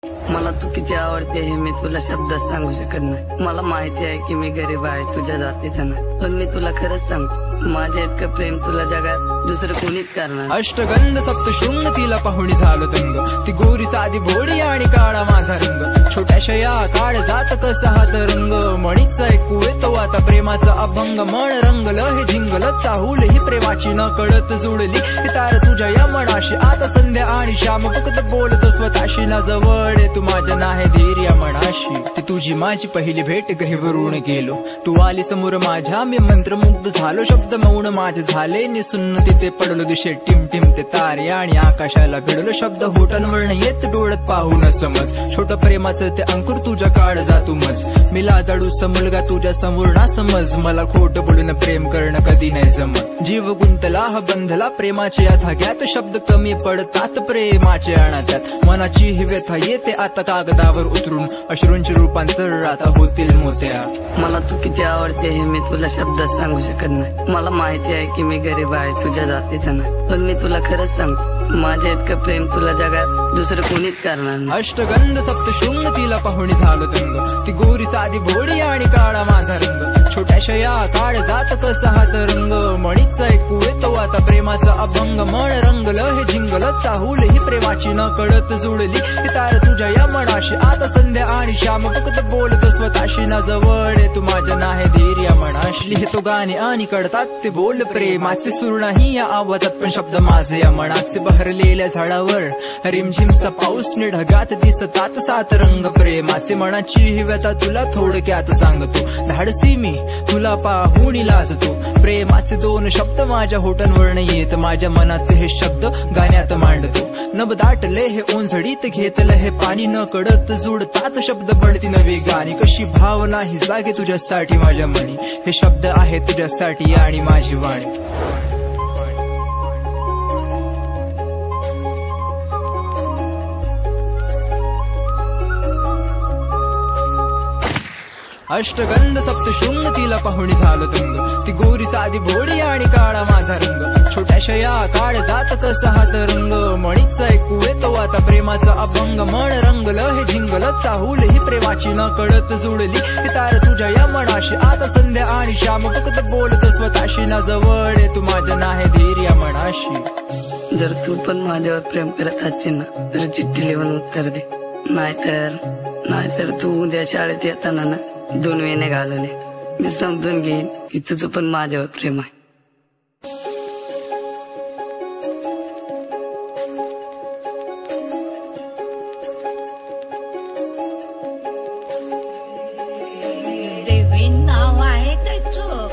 मला तू किती आवडते हे मी तुला शब्दात सांगू शकत नाही। मला माहिती आहे की मी गरीब आहे तुझ्या जातीचा नाही, पण मी तुला खरंच सांगतो माझे इतकं प्रेम तुला जगात दुसरं कोणीच करणार। अष्टगंध सप्तशृंग तिला पाहुणी झालो दंग, ती गोरी साधी भोळी आणि काळा माझा रंग। छोट्याशा या काळ जात कसा हा तरंग, मणीचा ऐकू येतो आता प्रेमाचा अभंग। मन रंगलं हे झिंगल चाहूल ही प्रेमाची न कळत जुळली ही तार तुझ्या या मनाशी। आता संध्या आणि श्याम फक्त बोलतो स्वतःशी, ना जवळ तू माझ्या नाही धीर या मनाशी। ती तुझी माझी पहिली भेट गहिवरून गेलो, तू आली समोर माझ्या मी मंत्रमुग्ध झालो। शब्द मौन माझे झाले निसुन्न तिथे पडलो, दिशे टिम टिम ते तारे आणि आकाशाला भिडलो। शब्द होटांवरनं येत डोळ्यात पाहून समज, छोट प्रेमाचं ते अंकुर तुझ्या काळ जातू मज। मी लाजाडूसा मुलगा तुझ्या समोर ना समज, मला खोट बोलून प्रेम करणं कधी नाही जमत। जीव गुंतला हा बंधला प्रेमाच्या या धाग्यात, शब्द कमी पडतात प्रेमाचे अनाथ्यात। मनाची ही व्यथा येते आता कागदावर उतरून, अश्रूंचे रूपांतर आता होतील मोत्या। मला तू किती आवडते हे मी तुला शब्दात सांगू शकत नाही। मला माहिती आहे की मी गरीब आहे तुझ्या जातीचा नाही, पण मी तुला खरंच सांगतो माझे इतकं प्रेम तुला जगात दुसरं कोणीच करणार नाही। अष्टगंध सप्तशृंग तिला पाहुणी झालो दंग, ती गोरी साधी भोळी आणि काळा माझा रंग। छोट्याशा या काळ जात कसा हा तरंग, मणीचा ऐकू येतो आता प्रेमाचा अभंग। मन रंगलं हे झिंगल चाहूल ही प्रेमाची न कळत जुळली ही तार तुझ्या या मनाशी। आता संध्या आणि श्याम फक्त बोलतो स्वतःशी, ना जवळ तू माझ्या नाही धीर या मनाशी। लिहितो गाणे आणि कळतात ते बोल प्रेमाचे, सूर नाही या आवाजात पण शब्द माझे या मनाचे। बहरलेल्या झाडावर रिमझिमचा पाऊस ढगात दिसतात सात रंग प्रेमाचे। मनाची ही व्यथा तुला थोडक्यात सांगतो, धाडसी मी तुला पाहून लाजतो। प्रेमाचे दोन शब्द माझ्या होटांवरन येत, माझ्या मनात हे शब्द गाण्यात मांडतो। नभ दाटले हे ओंझडीत घेतलं हे पाणी, न कळत जुडतात शब्द पडती नवी गाणी। कशी भावना ही जागे तुझ्यासाठी माझ्या मनी, हे शब्द आहे तुझ्यासाठी आणि माझी वाणी। अष्टगंध सप्तशृंग तिला पाहुणी झालो दंग, ती गोरी साधी भोळी आणि काळा माझा रंग। छोट्याशा या काळ जात कसा हा तरंग, मणीचा ऐकू येतो आता प्रेमाचा अभंग। मन रंगलं हे झिंगल चाहूल ही प्रेमाची न कळत जुळली ही तार तुझ्या या मनाशी। आता संध्या आणि श्याम फक्त बोलतो स्वतःशी, ना जवळ तू माझ्या नाही धीर या मनाशी। जर तू पण माझ्यावर प्रेम करत असशील ना तर चिठ्ठी लिहून उत्तर दे, नाहीतर तू उद्या शाळेत येताना ना 2 वेण्या घालून ये, मी समजून घेईन की तुझं पण माझ्यावर प्रेम आहे। देवी नाव आहे त्याचं